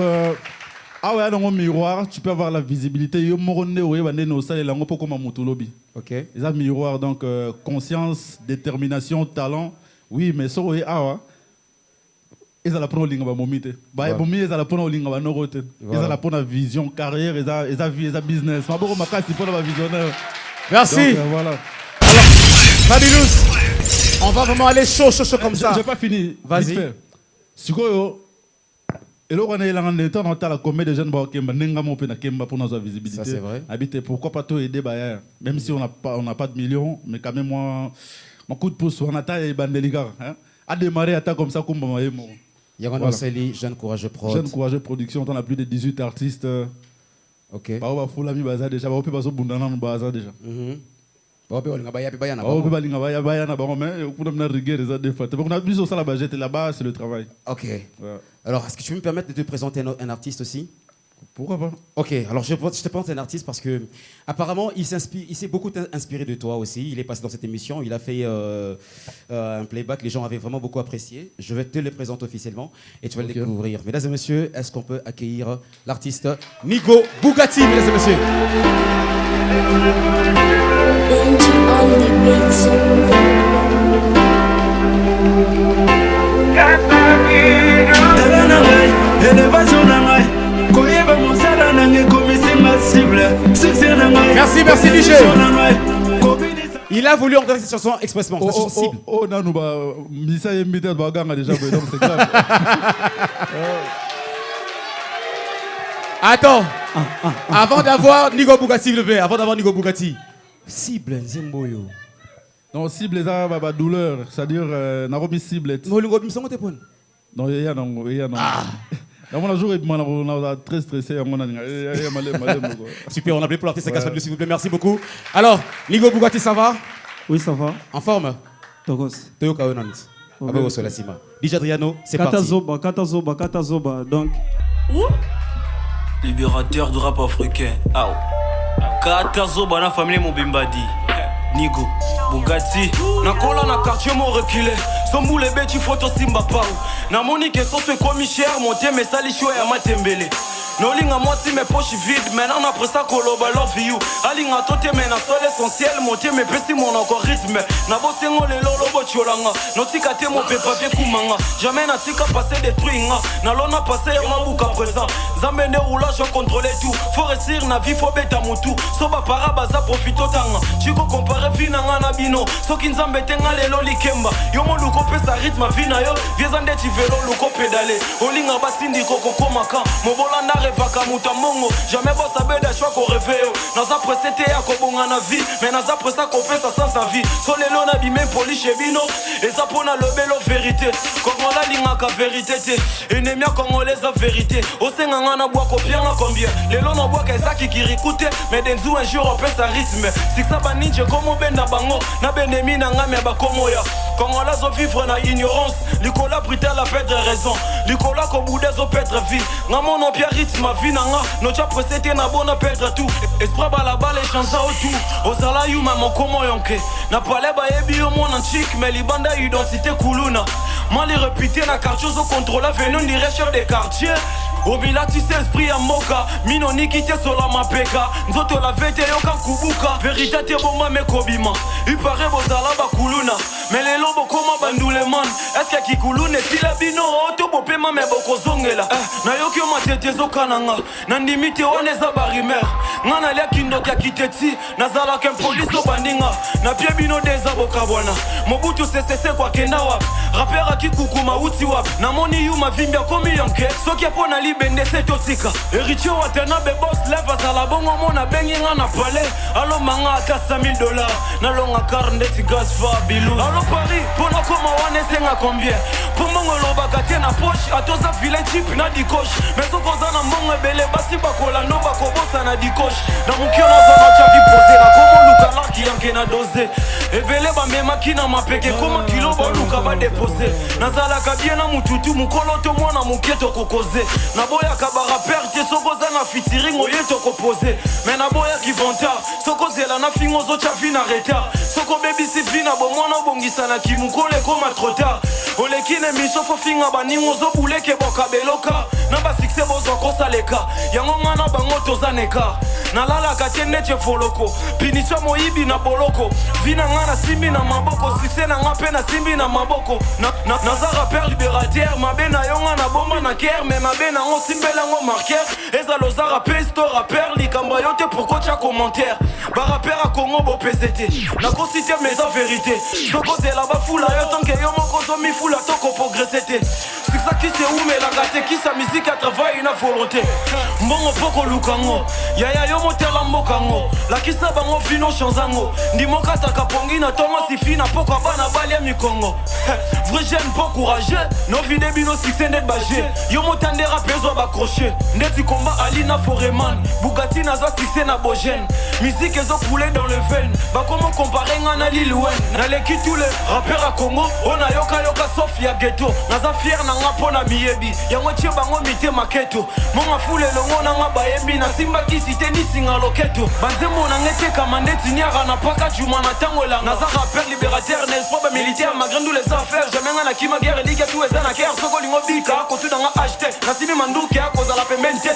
ah ouais, dans mon miroir, tu peux avoir la visibilité. Yo morone ouais, bande no sale lango poko ma mutulobi. OK. Ils ont miroir donc conscience, détermination, talent. Oui, mais so ouais awa. Ils ont la prendre linga ba momite. Ba bomi ils ont la prendre linga ba norote. Ils ont la prendre vision, carrière, ils ont vie, ils ont business. Ma bon makasi pour la visionnaire. Merci. Donc, voilà. Alors, Fabulous, on va vraiment aller chaud comme ça. J'ai pas fini. Vas-y. Sikoyo. Et là, on est là, on est dans la comédie de jeunes qui ont pour notre visibilité. Ça, c'est vrai. Habiter, pourquoi pas tout aider, même si on n'a pas de millions, mais quand même, moi, mon coup de pouce, on a taillé Bandeliga. À démarrer à comme ça, comme moi. Yaron Osseli, Jeune Courageux Prod. Jeune Courageux Production, on a plus de 18 artistes. Ok. On va foutre l'ami Baza déjà, on peut passer au Bundana Baza déjà. On peut là-bas, c'est le travail. Ok. Alors, est-ce que tu peux me permettre de te présenter un artiste aussi? Pourquoi pas? Ok, alors je te présente un artiste parce que apparemment il s'est beaucoup inspiré de toi aussi. Il est passé dans cette émission, il a fait un playback, les gens avaient vraiment beaucoup apprécié. Je vais te le présenter officiellement et tu vas le découvrir. Mesdames et messieurs, est-ce qu'on peut accueillir l'artiste Nigo Bugatti, mesdames et messieurs? Merci DJ. Il a voulu entendre cette chanson expressement. Oh non, nous Missa et Mita Baganga déjà, donc c'est grave. Attends, avant d'avoir Nigo Bugatti, s'il te plaît, avant d'avoir Nigo Bugatti. Cible, Zimboyo. Non, cible, ça va douleur, c'est-à-dire, n'a pas mis cible. Non, il y a non. On a très stressé. Super, on a appelé pour l'artiste Gas Fabulous, s'il vous plaît, merci beaucoup. Alors, Nigo Bugatti, ça va? Oui, ça va. En forme? Togos. Toyoka Onant. DJ Adriano, c'est parti. Katazoba, donc. Libérateur du rap africain. Katazoba, la famille Mobimbadi. Nigo Bugatti nakola na quartier mo reculé sombule beti photo simba pau na monique so se commissaire monter mais sali show ya matembele Nolinga moi si mes poches vides, maintenant après ça koloba love you. Alinga tote mena sol essentiel, montier me pesi mon encore rythme. Na bosengo le lolo bocholanga, notika te mo pepa vie kumanga. Jamais na tika passer détruire, na lona passer ma bouka présent. Zamene roulage contrôler tout, faut réussir na vie faut beta mutu. Soba para baza profito tanga, chiko compare vinanga na bino. Soki nzambe tenga lelo likemba, yo mo luko pesa rythme vina yo. Viezande ti velo luko pédale, olinga basindi koko komaka. Mobolanda revaka muta mongo, jamais bossa beda choix ko réveille. Naza presete ya ko bonga na vie, mais naza presa ko pesa sans sa vie. So lelo na bimé poli chez bino, et ça pona le belo vérité. Kongola linga ka vérité te, ennemi congolais a vérité. Osenganga na bois copianga combien, lelo na bois kaisa kikirikute, mais denzu un jour on pesa rythme. Si ça ba ninja comme benda bango, na benemi na ngame ba komoya. Congolais zo vivre na ignorance, Nicolas Britel a perdre raison. Nicolas ko boudé zo perdre vie. Ngamo no pia rythme vie nanga, no cha presete na bona perdre tout. Esprit bala bala chanza autour. Osala yu mama komo yonke. Na pale ba yebi yo mon chic, mais libanda identité kuluna. Mali répété na quartier zo contrôle venu dire chef des quartiers. Obila tu sais esprit à moka, minoni kite sola mapeka. Nzoto la vete yoka kubuka, vérité te bomba me kobima. Il paraît bozala ba kuluna, mais les lobos koma bandule man. Est-ce que kikulune sila bino auto bopema me boko zongela. Na yoki matete zo kananga, nandimite one za barimer. Ngana lia kindoka kiteti, nazala kem police bandinga. Na pie bino deza boka bwana. Mobutu CCC kwa kenda wap. Rapper akikukuma uti wap. Na moni yu mavimbia komi yanke. Soki apona bende setotika Ericho watanabe boss leva zala bongo mona bengi nga na palais. Alo manga ata $100,000 na longa carne ti gas fa bilou. Alo Paris pona koma wane senga combien. Pomongo loba gate na poche atoza filet chip na dikoche. Mais soko za na mongo bele basi bakola no bakobosa na dikoche. Na mukio na za macha vi poser la komo luka la ki yanke na dose. Ebele ba mema kina mapeke koma kilo ba luka ba déposer. Na zala kabie na mututu mukolo to mwana muketo kokoze. Naboya kabara perte soko zana fitiring oye toko pose. Mais naboya ki vanta soko zela na fingo zo chafi na retard. Soko baby si fina bo mwana bongisa na ki mukole koma trop tard. Olekine misofo finga baningo zo buleke boka beloka. Namba sikse bozo kosaleka yango ngana bango tozaneka. Nalala katene che foloko pinisho moibi na boloko. Vina ngana simbi na maboko sikse na ngape na simbi na maboko. Nazara père libérateur mabena yonga na bomba na ker. Mais mabena on simbela ngo marqueur. Eza lozara pesto rapper likamba yote pourquoi tu as commentaire. Ba rapper a Congo bo PCT. Na ko citer mes vérité. Soko zela ba fula yo tanke yo moko zo mi fula toko progresser. C'est ça qui c'est où mais la gâte qui sa musique à travail une volonté. Mbongo poko lukango. Yaya yo motela mokango. La kisa bango fino chanzango. Ndimo kata kapongi na Thomas sifi na poko bana balia mi Congo. Vrai jeune pas courageux. No vide bino succès net bagé. Yo motande rappezo ba crochet. Ndeti combat Alina Foreman. Bugatti na zo succès na Bogène. Musique ezo coulé dans le veine. Ba comment comparer ngana Lil Wayne. Na leki tous les rappeurs à Congo. On a yoka yoka sauf ya ghetto. Naza fier na ngapo na miyebi. Yango tie bango mite maketo. Monga fule longo na ngaba yebi na simba kisite ni singa loketo. Banzemo na ngete kamandeti niara na paka juma na tango la. Naza rappeur libérateur n'est pas militaire malgré tous les affaires. Jamais ngana kima guerre liga tout eza na guerre soko lingo bika ko tu na nga acheter. Na simi manduke a koza la pembente.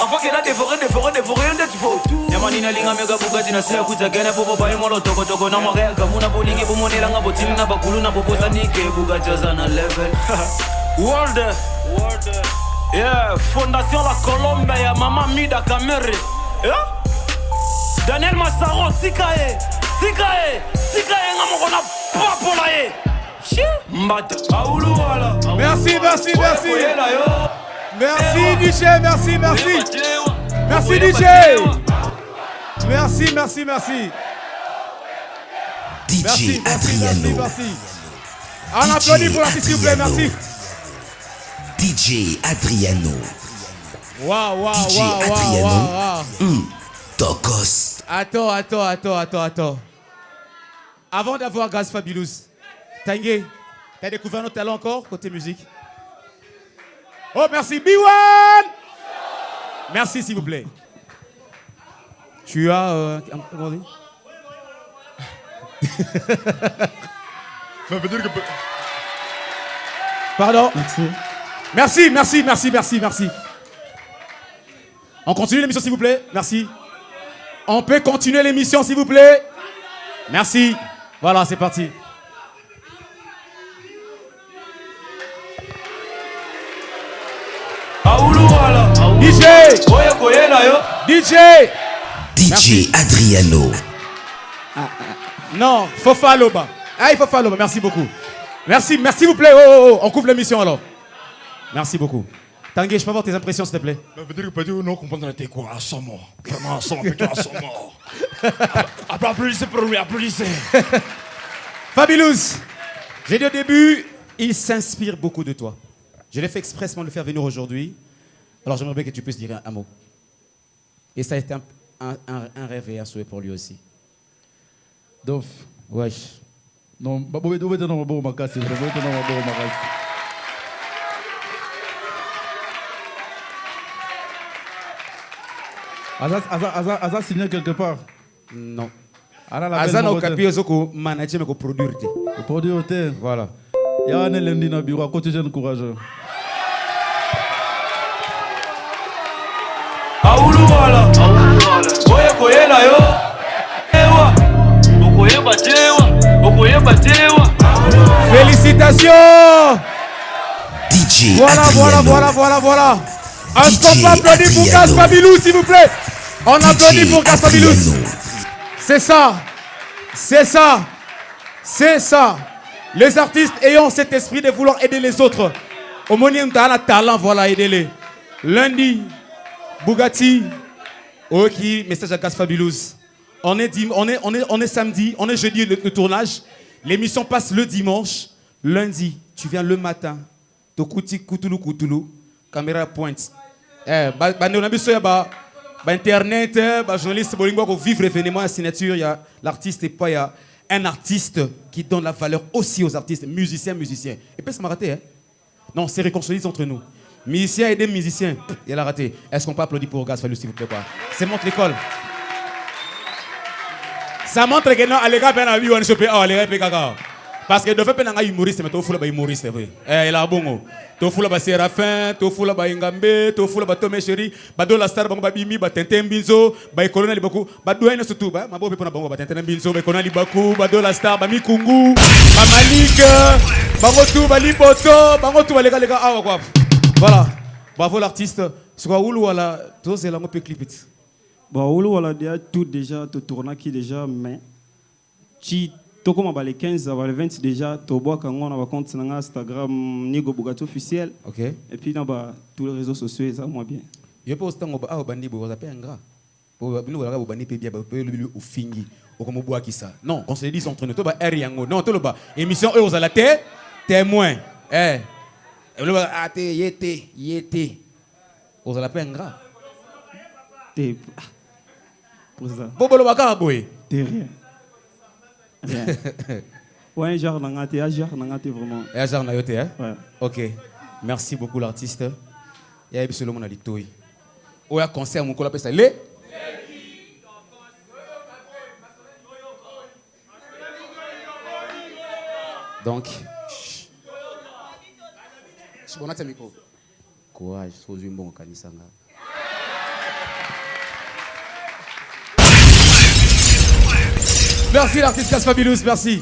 Avant qu'elle a dévoré un tu faut. Yamanina linga mega bugati na sera kuta gena popo pa yemolo toko toko na morel kamuna bolingi bumonela nga botini na bakulu na popoza nike bugati na level. World. Yeah, Fondation La Colombe ya Mama Mida Kamere. Yeah? Daniel Massaro Sikae ngamoko na papola ye. Mbata aulu wala. Merci. Merci DJ, merci. Merci DJ. Merci. DJ Adriano. On applaudit pour l'artiste, s'il vous plaît, merci. DJ Adriano. Wow. Tokos. Attends. Avant d'avoir Gaz Fabulous, Tanguay, t'as découvert notre talent encore côté musique? Oh, merci, B1! Merci, s'il vous plaît. Tu as... comment on dit? Ça veut dire que... Pardon? Merci. On continue l'émission, s'il vous plaît. Merci. On peut continuer l'émission, s'il vous plaît. Merci. Voilà, c'est parti. DJ. DJ. DJ Adriano. Non, Fofa Loba. Ah, Fofa Loba, merci beaucoup. Merci, s'il vous plaît. Oh, on coupe l'émission alors. Merci beaucoup. Tanguy, je peux avoir tes impressions, s'il te plaît? Non, comprendre tes quoi, à son mort. Vraiment, à son plutôt à son mort. Applaudissez pour lui, applaudissez. Fabulous. J'ai dit au début, il s'inspire beaucoup de toi. Je l'ai fait expressement de le faire venir aujourd'hui. Alors j'aimerais bien que tu puisses dire un mot. Et ça a été un rêve et un souhait pour lui aussi. Dof. Wesh. Non, babou do bete no babou makasi, babou no babou makasi. Aza signé quelque part? Non. Aza na okapi ozoko manager me ko produire te. Ko produire te. Voilà. Ya ne lendi na bureau côté jeune courageux. Aulu wala. Oye koyela yo. Ewa. Okoye batewa. Okoye batewa. Félicitations. DJ Voilà. Est-ce qu'on peut applaudir pour Gas Fabulous, s'il vous plaît? On applaudit pour Gas Fabulous. C'est ça. Les artistes ayant cet esprit de vouloir aider les autres. Au moment où on a un talent, voilà, aidez-les. Lundi, Bugatti. Ok, message à Gas Fabulous. On est samedi, on est jeudi le tournage. L'émission passe le dimanche. Lundi, tu viens le matin. Tokouti Koutoulou. Caméra pointe. Internet, journaliste, vivre l'événement à signature. Il y a l'artiste et pas il y a un artiste qui donne la valeur aussi aux artistes, musiciens. Et puis ça m'a raté. Hein? Non, c'est réconcilié entre nous. Musiciens et des musiciens, il a raté. Est-ce qu'on peut applaudir pour Gas Fabulous, s'il vous plaît? C'est montre l'école. Ça montre que non, les gars, on est parce que de fait, on est humoriste, mais on est humoriste. Il a bon. Tu es Séraphin, tu es Ingambé, tu es Tomé Chéri, tu la star, tu Bimi, tu Tintin Binzo, tu Colonel Bakou, tu Douane surtout, tu Tintin Binzo, tu Colonel Bakou, tu la star, tu Mikungu, tu Malik, tu Lipoto, tu les gars, ah quoi. Voilà. Bravo l'artiste. C'est quoi Oulu wala, toi c'est la mot clip. Bon, Oulu wala déjà te tourna qui déjà mais tu comme les 15 avant les 20 déjà tu vois quand on a compte sur Instagram Nigo Bugatti officiel. OK. Et puis dans tous les réseaux sociaux ça moi bien. Je pense que on bandi bo ça un gras. Pour nous voilà bandi pe bien au fingi au comme bois qui ça. Non, on se dit entre nous to ba yango. Non, to le ba émission eux aux la terre témoin. Le ate yete. Aux la un gras. T'es pour ça. Bobo le baka boy. T'es rien. Ouais, genre nangate vraiment. Et genre nayote hein? Ouais. OK. Merci beaucoup l'artiste. Il y a absolument na litoy. O ya concert mon ko la pesa le. Donc je bon atemi micro. Courage, sois bon kanisanga. Merci l'artiste Gas Fabulous, merci.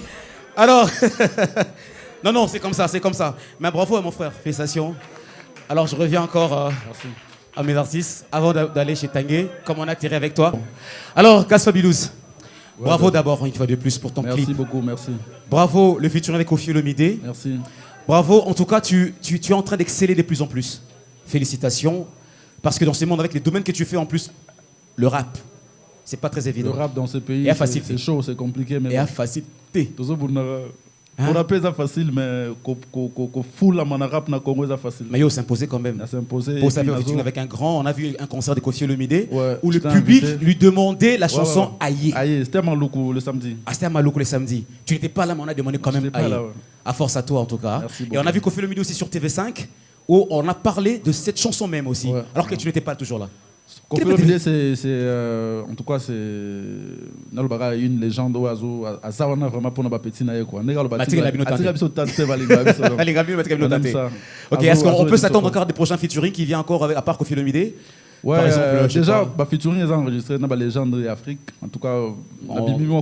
Alors, non, c'est comme ça. Mais bravo à mon frère, félicitations. Alors je reviens encore à mes artistes, avant d'aller chez Tanguy, comme on a tiré avec toi. Alors, Gas Fabulous, bravo d'abord une fois de plus pour ton clip. Merci beaucoup, merci. Bravo le featuring avec Kofi Olomide. Merci. Bravo, en tout cas, tu es en train d'exceller de plus en plus. Félicitations, parce que dans ce monde, avec les domaines que tu fais en plus, le rap, c'est pas très évident. Le rap dans ce pays, c'est chaud, c'est compliqué. Mais et à facilité. Pour rapper, c'est facile, mais qu'on fout la rap dans le Congo, c'est facile. Mais il s'imposait quand même. Il s'imposait. Pour ça, avec un grand, on a vu un concert de Kofi Olomide où le public lui demandait la chanson Aïe. Aïe, c'était à Maloukou le samedi. Ah, c'était à Maloukou le samedi. Tu n'étais pas là, mais on a demandé quand même Aïe. À force à toi, en tout cas. Et on a vu Kofi Olomide aussi sur TV5 où on a parlé de cette chanson même aussi, alors que tu n'étais pas toujours là. Kofi Olomide, en tout cas, c'est une légende oiseau. À Zawana, vraiment, pour nos petits naïs. Ok, est-ce qu'on peut s'attendre encore à des prochains featuring qui viennent encore à part Kofi Olomide? Ouais, par exemple, déjà, featuring est enregistré dans la légende d'Afrique. En tout cas,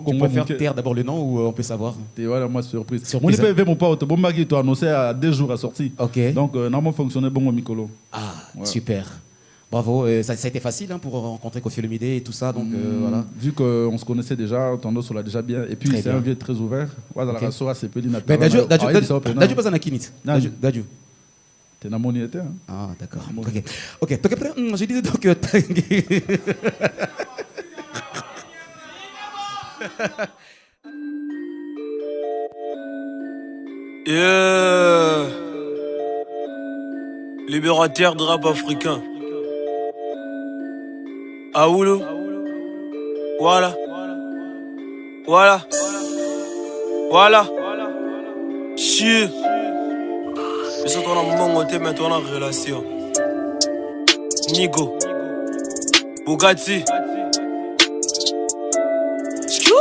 tu préfères taire d'abord le nom ou on peut savoir? Et voilà, moi, surprise. Mon IPV, mon pote, bon mari, tu as annoncé à 2 jours à sortie. Ok. Donc, normalement, fonctionnait bon au Mikolo. Ah, super. Bravo. Ça a été facile pour rencontrer Koffi Olomide et tout ça. Donc, voilà. Vu qu'on se connaissait déjà, Tando on l'a déjà bien. Et puis, c'est un vieux très ouvert. Voilà, la race, c'est peu d'inattendu. Dadju pas en Akinit. Dadju. T'es dans mon été. Ah, d'accord. Ok. Donc, après, je disais donc Tanguy. Yeah. Libérateur de rap africain. Aoulou. Voilà. Chier. Mais c'est ton amour, mais ton relation. Nigo. Bugatti.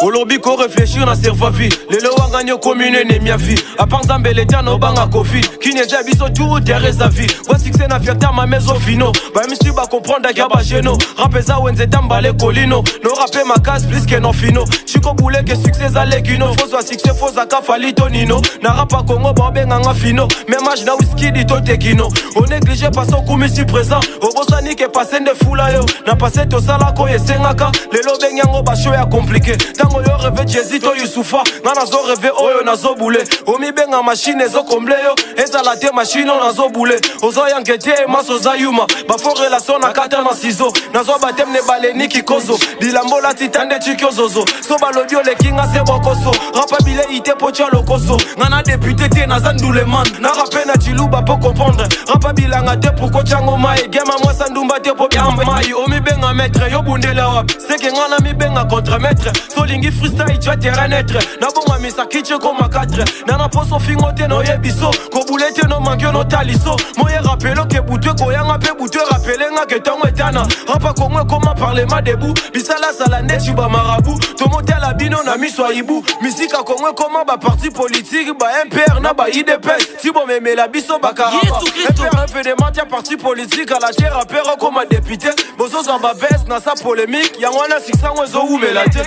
Olobi ko réfléchir na serva vie lelo wanganya commune ne mia vie apanza mbele tano banga kofi kineza biso tout terre sa vie wa succès na fierté ma maison fino ba misi ba comprendre que ba geno rapeza wenze tambale colino no rapé ma case plus que non fino chiko boule que succès za legino faux wa succès faux za kafali tonino na rapa Congo ba benga nga fino même âge na whisky di to tekino on négligé pas son comme ici présent obosani ke passé de fula yo na passé to sala ko yesengaka lelo benyango ba show ya compliqué. Yo rêve Jésus to Youssoufa nga nazo rêve oyo nazo boule omi benga machine ezo komble yo ezala te machine nazo boule ozo yankete maso za yuma ba fo relation na kata na sizo nazo batem ne baleni kikozo bilambola titande chikyozozo so balodio le kinga se bokoso rapa bile ite pocha lokoso nga na député te na zandule man na rapé na chiluba po comprendre rapa bilanga te pourquoi chango mai gema moi sandumba te po biamba mai omi benga maître yo bundela wap seke nga na mi benga contre maître so lingi freestyle tu as terrain naître na bonga misa kiche comme 4 na na poso fingote no yebiso ko bulete no mangyo no taliso moye rappelo ke butwe ko yanga pe butwe rappelenga ke tango etana rapa kongwe koma parlement debout bisala sala netu ba marabout to monter la bino na miso ibu misika kongwe koma ba parti politique ba MPR na ba IDPS si bon meme la biso ba karaba MPR fait des mentir parti politique à la terre rappeur comme député bozo zamba baisse na sa polémique yango na 600 zo umela te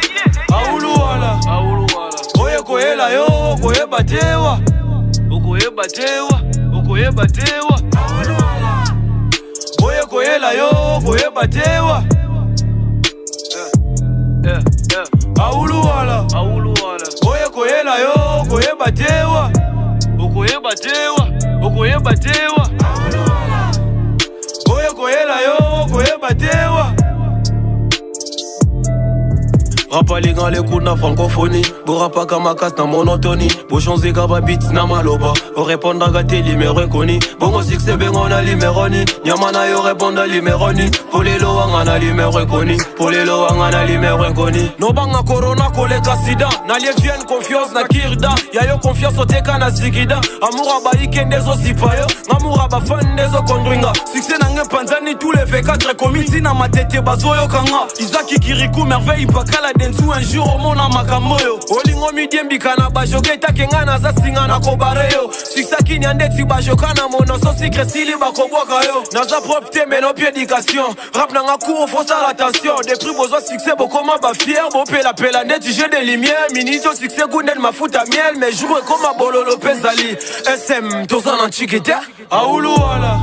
Auluwala, oye koyela yo, koye batewa, okoye batewa, okoye batewa. Oye koyela yo, koye batewa. Auluwala, oye koyela yo, koye batewa, okoye batewa, okoye batewa. Oye koyela yo, koye batewa. Rapa ligan les coups na francophonie Bo rapa kama casse na monotonie Bo chonze kaba beats na maloba O répondre à gâter l'iméré koni Bongo succès bengo na limeroni Nyamana yo répondre à limeroni Polelo wanga na limere koni Polelo wanga na limere koni No banga corona kole kasida Na liye vienne confiance na kirda Ya yo confiance o teka na zigida Amoura ba ikende zo sipayo Amoura ba fan dezo kondringa Succès na nge panzani tous les V4 Komiti na matete bazo yo kanga Isaki Kirikou merveille pakala Densu un jour au monde en makamboyo Olingo midiembi kana bajoke Takenga na za singa na kobareyo Suksaki nyandeti bajoka na mono So sikre sili bakoboka yo Naza propte meno pi éducation Rap nanga cours faut faire attention Des prix besoin succès bokoma ba fier Bo pela neti j'ai des lumières Minito succès gounen ma fout à miel Mais joue comme a bololo pezali SM tozan antikite Auluwala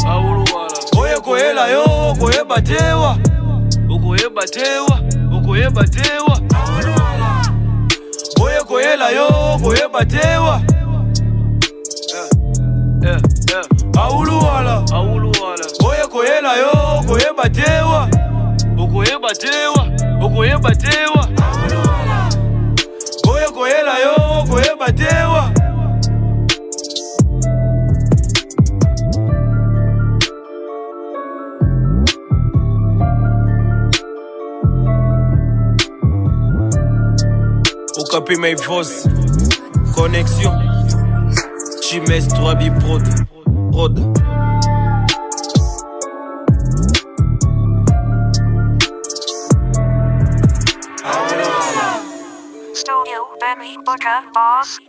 Oye koyela yo koye batewa Okoye batewa Okoye batewa Oye koyela yo koye batewa Auluwala Oye koyela yo koye batewa Okoye batewa Okoye batewa Oye koyela yo koye batewa Copy my voice, connexion, Chimes 3B Prod. Studio Benny Booker Boss.